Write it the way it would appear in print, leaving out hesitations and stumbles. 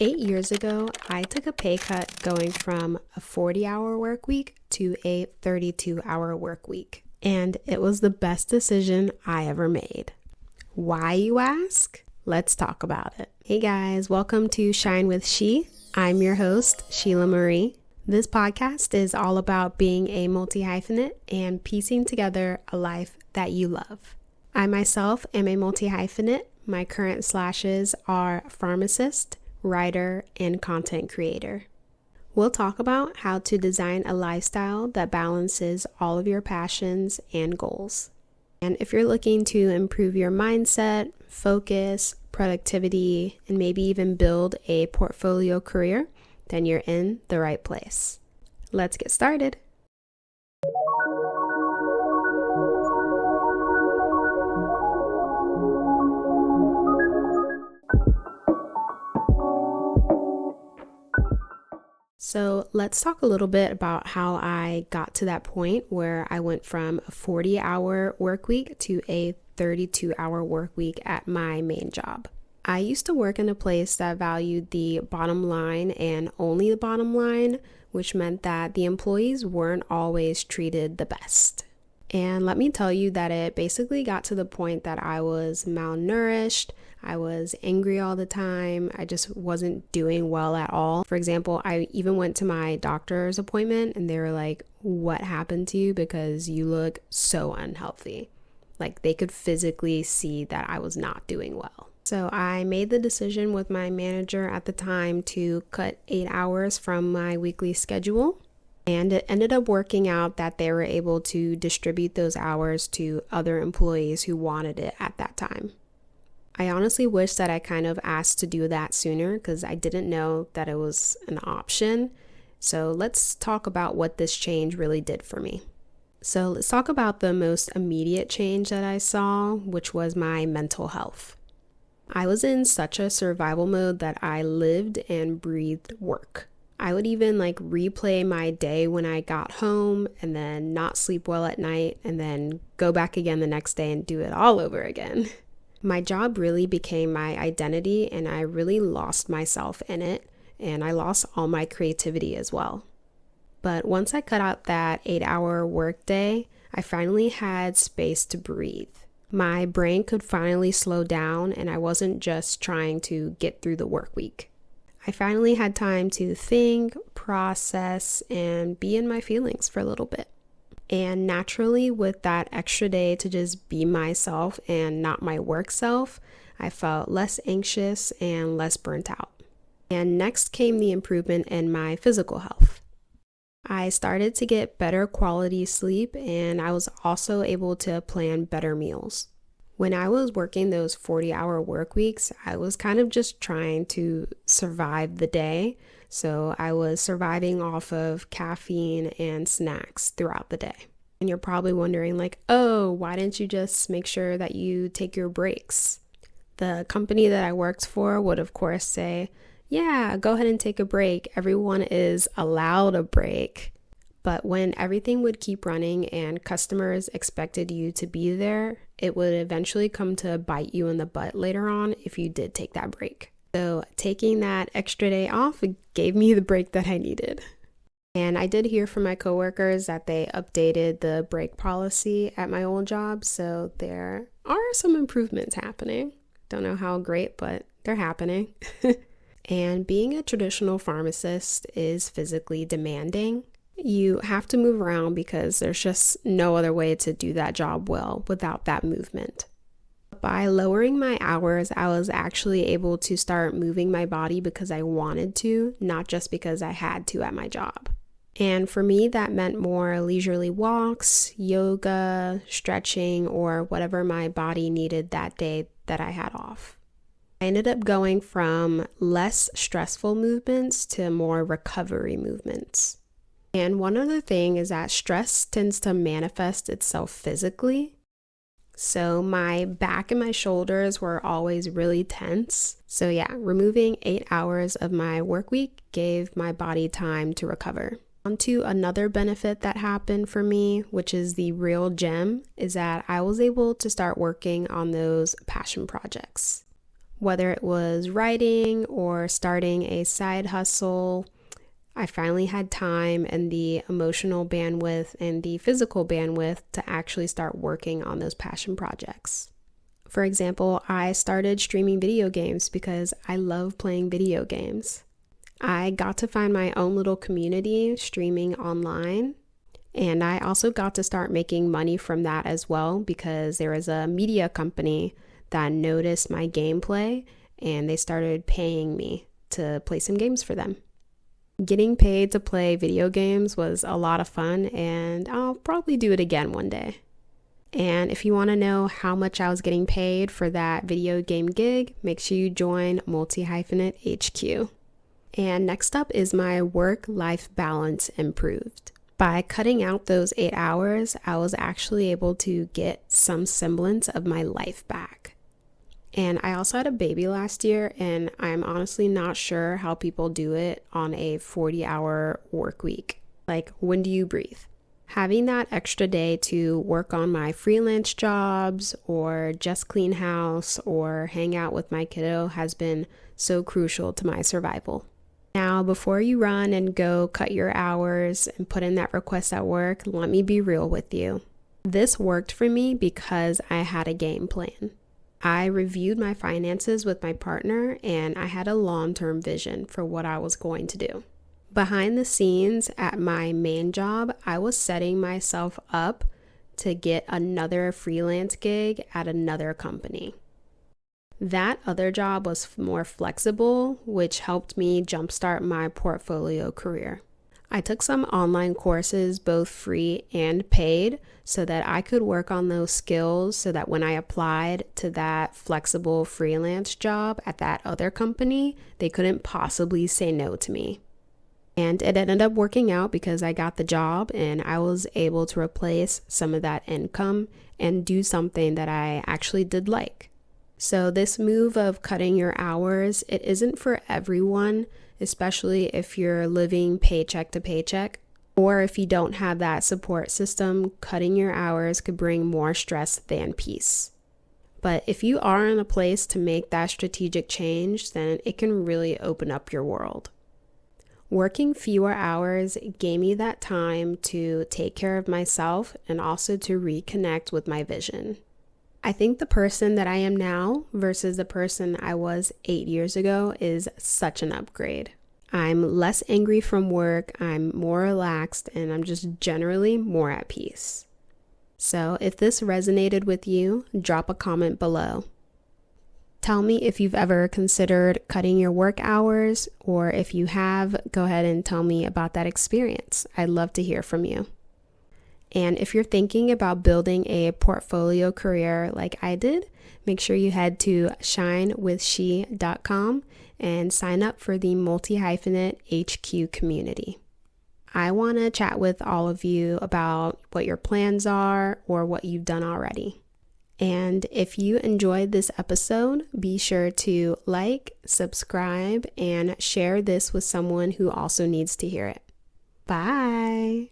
8 years ago, I took a pay cut going from a 40-hour work week to a 32-hour work week. And it was the best decision I ever made. Why, you ask? Let's talk about it. Hey guys, welcome to Shine with She. I'm your host, Sheila Marie. This podcast is all about being a multi-hyphenate and piecing together a life that you love. I myself am a multi-hyphenate. My current slashes are pharmacist, writer, and content creator. We'll talk about how to design a lifestyle that balances all of your passions and goals. And if you're looking to improve your mindset, focus, productivity, and maybe even build a portfolio career, then you're in the right place. Let's get started. So let's talk a little bit about how I got to that point where I went from a 40-hour work week to a 32-hour work week at my main job. I used to work in a place that valued the bottom line and only the bottom line, which meant that the employees weren't always treated the best. And let me tell you that it basically got to the point that I was malnourished, I was angry all the time, I just wasn't doing well at all. For example, I even went to my doctor's appointment and they were like, "What happened to you? Because you look so unhealthy." Like they could physically see that I was not doing well. So I made the decision with my manager at the time to cut 8 hours from my weekly schedule. And it ended up working out that they were able to distribute those hours to other employees who wanted it at that time. I honestly wish that I kind of asked to do that sooner because I didn't know that it was an option. So let's talk about what this change really did for me. So let's talk about the most immediate change that I saw, which was my mental health. I was in such a survival mode that I lived and breathed work. I would even replay my day when I got home and then not sleep well at night and then go back again the next day and do it all over again. My job really became my identity and I really lost myself in it, and I lost all my creativity as well. But once I cut out that 8-hour workday, I finally had space to breathe. My brain could finally slow down and I wasn't just trying to get through the work week. I finally had time to think, process, and be in my feelings for a little bit. And naturally, with that extra day to just be myself and not my work self, I felt less anxious and less burnt out. And next came the improvement in my physical health. I started to get better quality sleep and I was also able to plan better meals. When I was working those 40-hour work weeks, I was kind of just trying to survive the day. So I was surviving off of caffeine and snacks throughout the day. And you're probably wondering why didn't you just make sure that you take your breaks? The company that I worked for would of course say, "Yeah, go ahead and take a break. Everyone is allowed a break." But when everything would keep running and customers expected you to be there, it would eventually come to bite you in the butt later on if you did take that break. So taking that extra day off gave me the break that I needed. And I did hear from my coworkers that they updated the break policy at my old job, so there are some improvements happening. Don't know how great, but they're happening. And being a traditional pharmacist is physically demanding. You have to move around because there's just no other way to do that job well without that movement. By lowering my hours, I was actually able to start moving my body because I wanted to, not just because I had to at my job. And for me, that meant more leisurely walks, yoga, stretching, or whatever my body needed that day that I had off. I ended up going from less stressful movements to more recovery movements. And one other thing is that stress tends to manifest itself physically. So my back and my shoulders were always really tense. So yeah, removing 8 hours of my work week gave my body time to recover. On to another benefit that happened for me, which is the real gem, is that I was able to start working on those passion projects. Whether it was writing or starting a side hustle, I finally had time and the emotional bandwidth and the physical bandwidth to actually start working on those passion projects. For example, I started streaming video games because I love playing video games. I got to find my own little community streaming online, and I also got to start making money from that as well because there was a media company that noticed my gameplay and they started paying me to play some games for them. Getting paid to play video games was a lot of fun, and I'll probably do it again one day. And if you want to know how much I was getting paid for that video game gig, make sure you join Multi-Hyphenate HQ. And next up is my work-life balance improved. By cutting out those 8 hours, I was actually able to get some semblance of my life back. And I also had a baby last year, and I'm honestly not sure how people do it on a 40-hour work week. Like, when do you breathe? Having that extra day to work on my freelance jobs or just clean house or hang out with my kiddo has been so crucial to my survival. Now, before you run and go cut your hours and put in that request at work, let me be real with you. This worked for me because I had a game plan. I reviewed my finances with my partner, and I had a long-term vision for what I was going to do. Behind the scenes at my main job, I was setting myself up to get another freelance gig at another company. That other job was more flexible, which helped me jumpstart my portfolio career. I took some online courses, both free and paid, so that I could work on those skills so that when I applied to that flexible freelance job at that other company, they couldn't possibly say no to me. And it ended up working out because I got the job and I was able to replace some of that income and do something that I actually did like. So this move of cutting your hours, it isn't for everyone, especially if you're living paycheck to paycheck, or if you don't have that support system. Cutting your hours could bring more stress than peace. But if you are in a place to make that strategic change, then it can really open up your world. Working fewer hours gave me that time to take care of myself and also to reconnect with my vision. I think the person that I am now versus the person I was 8 years ago is such an upgrade. I'm less angry from work, I'm more relaxed, and I'm just generally more at peace. So if this resonated with you, drop a comment below. Tell me if you've ever considered cutting your work hours, or if you have, go ahead and tell me about that experience. I'd love to hear from you. And if you're thinking about building a portfolio career like I did, make sure you head to shinewithshe.com and sign up for the Multi-Hyphenate HQ community. I want to chat with all of you about what your plans are or what you've done already. And if you enjoyed this episode, be sure to like, subscribe, and share this with someone who also needs to hear it. Bye.